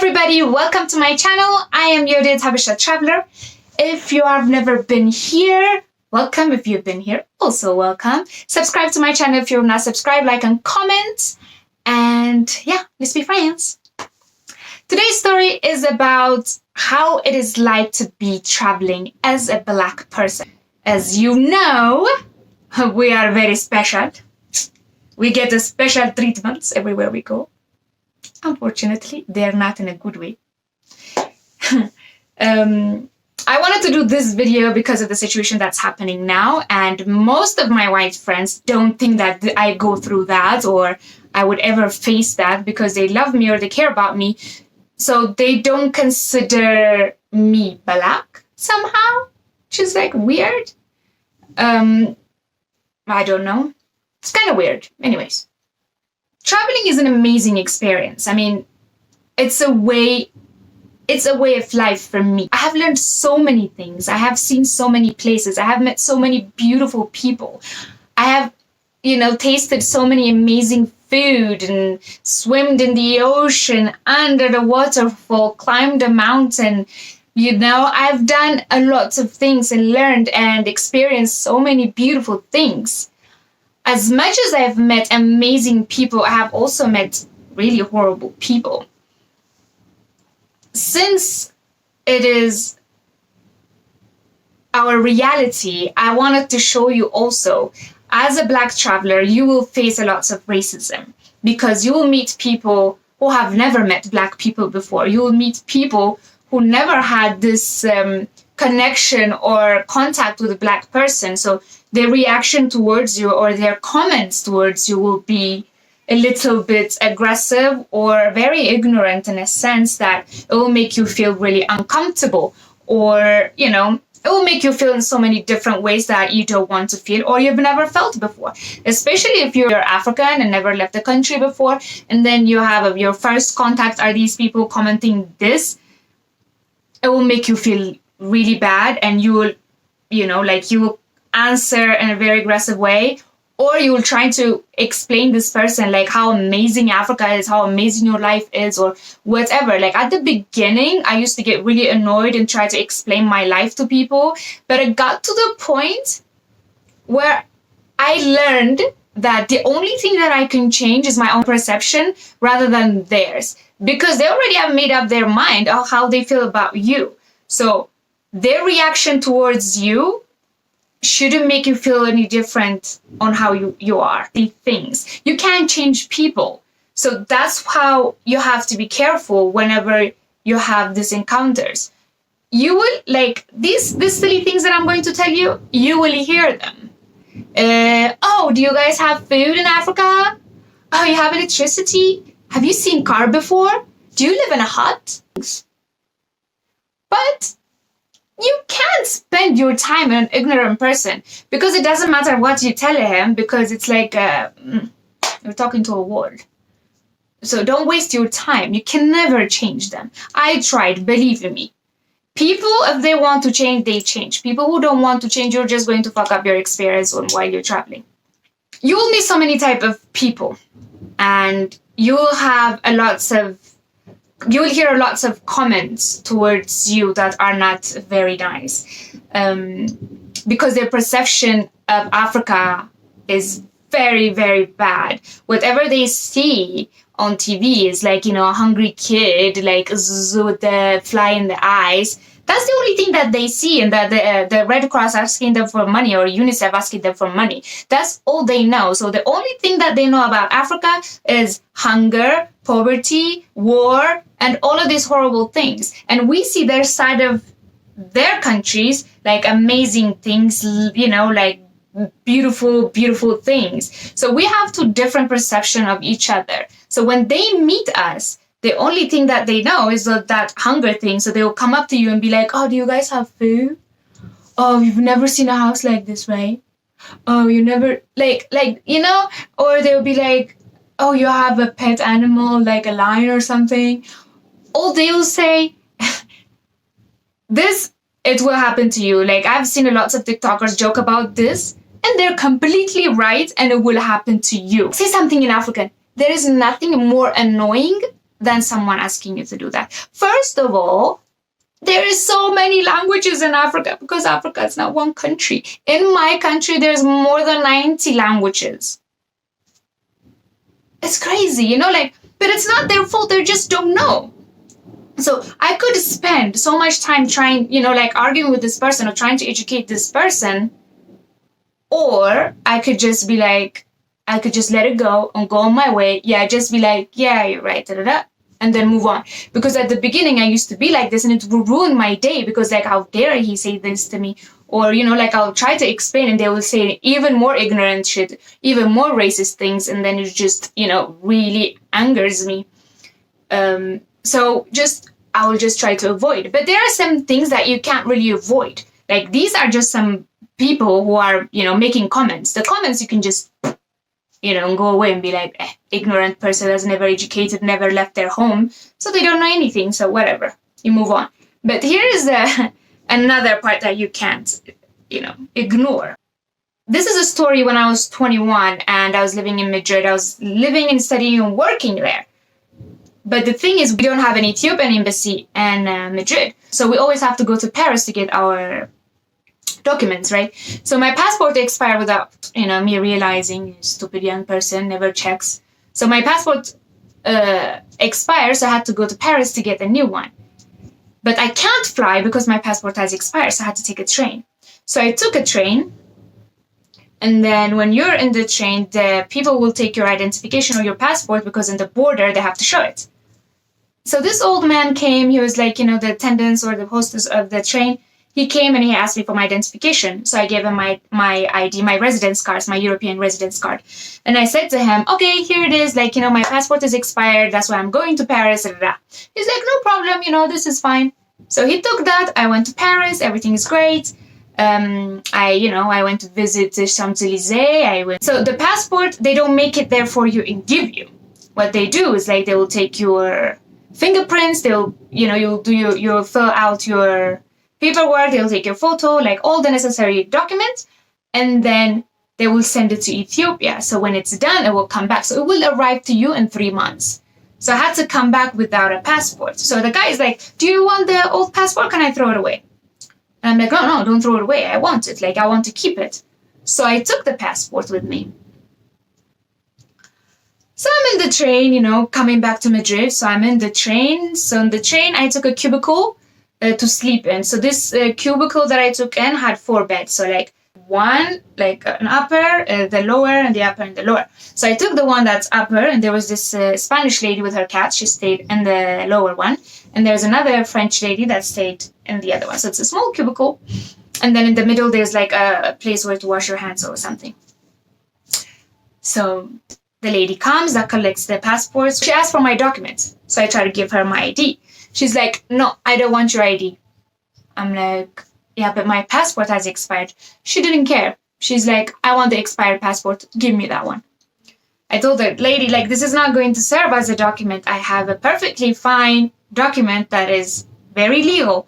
everybody, welcome to my channel. I am your Habesha traveler. If you have never been here, welcome. If you've been here, also welcome. Subscribe to my channel if you're not subscribed, like and comment. And yeah, let's be friends. Today's story is about how it is like to be traveling as a Black person. As you know, we are very special. We get a special treatments everywhere we go. Unfortunately, they're not in a good way. I wanted to do this video because of the situation that's happening now, and most of my white friends don't think that I go through that or I would ever face that because they love me or they care about me. So they don't consider me Black somehow, which is like weird. I don't know. It's kind of weird. Anyways. Traveling is an amazing experience. I mean, it's a way of life for me. I have learned so many things. I have seen so many places. I have met so many beautiful people. I have, tasted so many amazing food and swimmed in the ocean, under the waterfall, climbed a mountain. I've done a lot of things and learned and experienced so many beautiful things. As much as I've met amazing people, I have also met really horrible people. Since it is our reality, I wanted to show you also, as a Black traveler, you will face a lot of racism because you will meet people who have never met Black people before. You will meet people who never had this connection or contact with a Black person. So their reaction towards you or their comments towards you will be a little bit aggressive or very ignorant in a sense that it will make you feel really uncomfortable, or, it will make you feel in so many different ways that you don't want to feel or you've never felt before, especially if you're African and never left the country before. And then you have your first contact are these people commenting this. It will make you feel really bad, and you will, you will answer in a very aggressive way, or you will try to explain this person like how amazing Africa is, how amazing your life is, or whatever. Like at the beginning, I used to get really annoyed and try to explain my life to people, but it got to the point where I learned that the only thing that I can change is my own perception rather than theirs, because they already have made up their mind of how they feel about you. So their reaction towards you shouldn't make you feel any different on how you are. The things. You can't change people. So that's how you have to be careful whenever you have these encounters. You will, these silly things that I'm going to tell you, you will hear them. Oh, do you guys have food in Africa? Oh, you have electricity? Have you seen car before? Do you live in a hut? But you can't spend your time on an ignorant person, because it doesn't matter what you tell him, because it's like you're talking to a wall. So don't waste your time. You can never change them. I tried, believe me. People, if they want to change, they change. People who don't want to change, you're just going to fuck up your experience while you're traveling. You will meet so many type of people, and you'll hear lots of comments towards you that are not very nice, because their perception of Africa is very, very bad. Whatever they see on TV is like, a hungry kid, like with the fly in the eyes. That's the only thing that they see, and that the Red Cross asking them for money or UNICEF asking them for money. That's all they know. So the only thing that they know about Africa is hunger, poverty, war, and all of these horrible things. And we see their side of their countries, like amazing things, like beautiful, beautiful things. So we have two different perceptions of each other. So when they meet us, the only thing that they know is that hunger thing. So they will come up to you and be like, oh, do you guys have food? Oh, you've never seen a house like this, right? Oh, you never, or they'll be like, oh, you have a pet animal, like a lion or something. Or they'll say, it will happen to you. Like, I've seen lots of TikTokers joke about this, and they're completely right, and it will happen to you. Say something in African. There is nothing more annoying than someone asking you to do that. First of all, there is so many languages in Africa because Africa is not one country. In my country, there's more than 90 languages. It's crazy, you know, like, but it's not their fault. They just don't know. So I could spend so much time trying, you know, like arguing with this person or trying to educate this person. Or I could just be like, I could just let it go and go on my way. Yeah, just be like, yeah, you're right, da-da-da, and then move on. Because at the beginning, I used to be like this, and it would ruin my day because, like, how dare he say this to me? Or, you know, like, I'll try to explain, and they will say even more ignorant shit, even more racist things, and then it just, you know, really angers me. So I will just try to avoid. But there are some things that you can't really avoid. Like, these are just some people who are, you know, making comments. The comments you can just, you know, go away and be like, ignorant person that's never educated, never left their home, so they don't know anything, so whatever, you move on. But here is another part that you can't, you know, ignore. This is a story when I was 21 and I was living in Madrid. I was living and studying and working there. But the thing is, we don't have an Ethiopian embassy in Madrid, so we always have to go to Paris to get our documents, right? So my passport expired without, you know, me realizing. Stupid young person never checks. So my passport expired, so I had to go to Paris to get a new one. But I can't fly because my passport has expired, so I had to take a train. So I took a train, and then when you're in the train, the people will take your identification or your passport because in the border they have to show it. So this old man came. He was like, you know, the attendants or the hostess of the train. He came and he asked me for my identification. So I gave him my ID, my residence card, my European residence card. And I said to him, okay, here it is. Like, you know, my passport is expired. That's why I'm going to Paris. He's like, no problem. You know, this is fine. So he took that. I went to Paris. Everything is great. I went to visit the Champs-Élysées. So the passport, they don't make it there for you and give you. What they do is like, they will take your fingerprints. You'll fill out your paperwork, they'll take your photo, like all the necessary documents, and then they will send it to Ethiopia. So when it's done, it will come back. So it will arrive to you in 3 months. So I had to come back without a passport. So the guy is like, do you want the old passport? Can I throw it away? And I'm like, no, don't throw it away. I want it. Like, I want to keep it. So I took the passport with me. So I'm in the train, you know, coming back to Madrid. So I'm in the train. So in the train, I took a cubicle to sleep in. So this cubicle that I took in had 4 beds. So like one, like an upper, the lower, and the upper and the lower. So I took the one that's upper, and there was this Spanish lady with her cat. She stayed in the lower one. And there's another French lady that stayed in the other one. So it's a small cubicle. And then in the middle, there's like a place where to wash your hands or something. So the lady comes, that collects the passports. She asked for my documents. So I try to give her my ID. She's like, no, I don't want your ID. I'm like, yeah, but my passport has expired. She didn't care. She's like, I want the expired passport. Give me that one. I told her, lady, like, this is not going to serve as a document. I have a perfectly fine document that is very legal.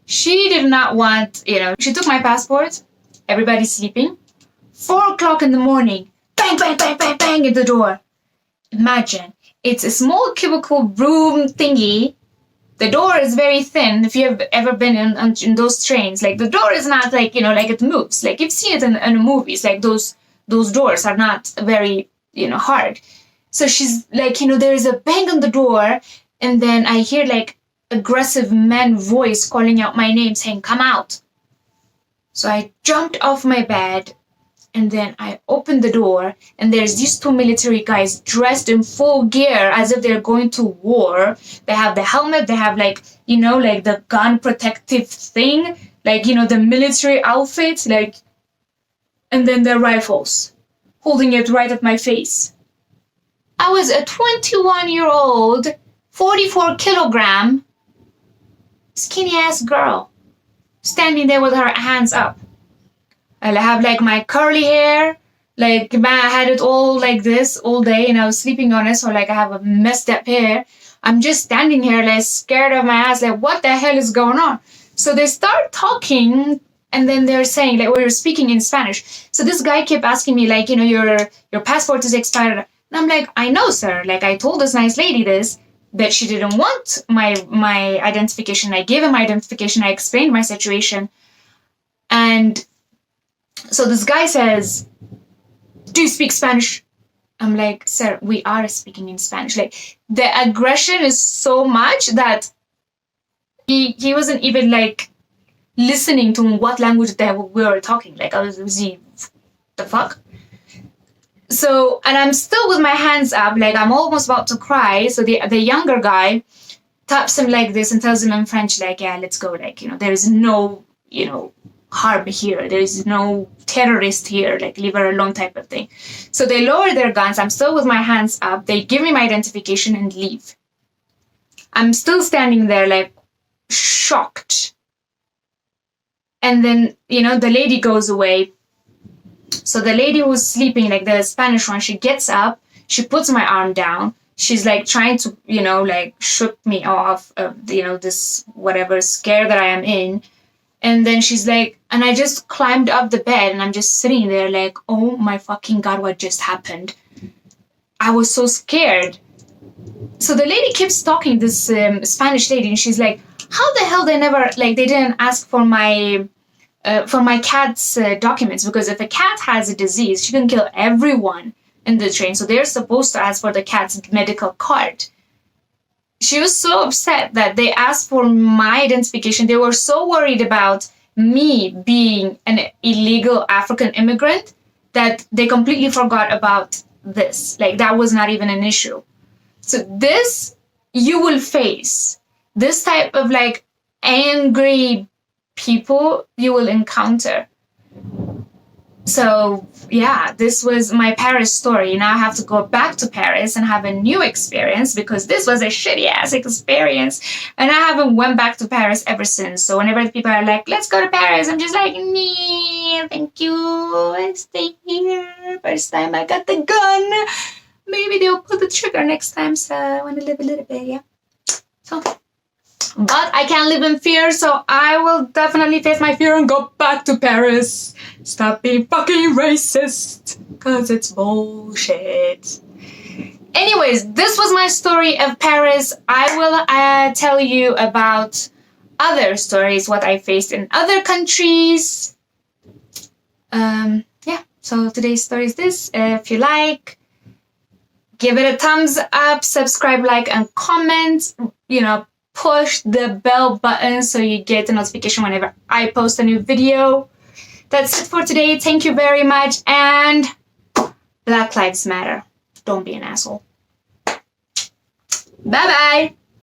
She did not want, you know, she took my passport. Everybody's sleeping. 4 o'clock in the morning. Bang, bang, bang, bang, bang at the door. Imagine. It's a small cubicle room thingy. The door is very thin. If you have ever been in those trains, like the door is not like, you know, like it moves. Like you've seen it in movies, like those doors are not very, you know, hard. So she's like, you know, there is a bang on the door, and then I hear like aggressive man voice calling out my name saying, come out. So I jumped off my bed, and then I opened the door, and there's these 2 military guys dressed in full gear as if they're going to war. They have the helmet, they have like, you know, like the gun protective thing, like, you know, the military outfit, like, and then their rifles, holding it right at my face. I was a 21-year-old, 44 kilogram, skinny ass girl, standing there with her hands up. I have like my curly hair, like I had it all like this all day, and I was sleeping on it, so like I have a messed up hair. I'm just standing here like scared of my ass, like what the hell is going on? So they start talking, and then they're saying, like, we were speaking in Spanish. So this guy kept asking me, like, you know, your passport is expired. And I'm like, I know, sir. Like, I told this nice lady this. that she didn't want my identification. I gave him my identification. I explained my situation. And so this guy says, do you speak Spanish? I'm like, sir, we are speaking in Spanish. Like, the aggression is so much that he wasn't even like listening to what language that we were talking. Like, I was the fuck? So, and I'm still with my hands up, like I'm almost about to cry. So the younger guy taps him like this and tells him in French, like, yeah, let's go. Like, there is no, harm here. There is no terrorist here. Like, leave her alone type of thing. So they lower their guns. I'm still with my hands up. They give me my identification and leave. I'm still standing there, like, shocked. And then, the lady goes away. So the lady who's sleeping, like the Spanish one, she gets up, she puts my arm down. She's like trying to, like shook me off of, this whatever scare that I am in. And then she's like, and I just climbed up the bed and I'm just sitting there like, oh my fucking God, what just happened? I was so scared. So the lady keeps talking, this Spanish lady, and she's like, how the hell they didn't ask for my cat's documents, because if a cat has a disease, she can kill everyone in the train. So they're supposed to ask for the cat's medical card. She was so upset that they asked for my identification. They were so worried about me being an illegal African immigrant that they completely forgot about this. Like, that was not even an issue. So this, you will face this type of like angry people you will encounter. So yeah, this was my Paris story. Now I have to go back to Paris and have a new experience, because this was a shitty ass experience and I haven't went back to Paris ever since. So whenever people are like, let's go to Paris, I'm just like, nee, thank you, I stay here. First time I got the gun, maybe they'll pull the trigger next time, so I want to live a little bit. Yeah, so but I can't live in fear, so I will definitely face my fear and go back to Paris. Stop being fucking racist, because it's bullshit. Anyways, this was my story of Paris. I will tell you about other stories, what I faced in other countries. Yeah, so today's story is this. If you like, give it a thumbs up, subscribe, like, and comment. Push the bell button so you get a notification whenever I post a new video. That's it for today. Thank you very much. And Black Lives Matter. Don't be an asshole. Bye-bye.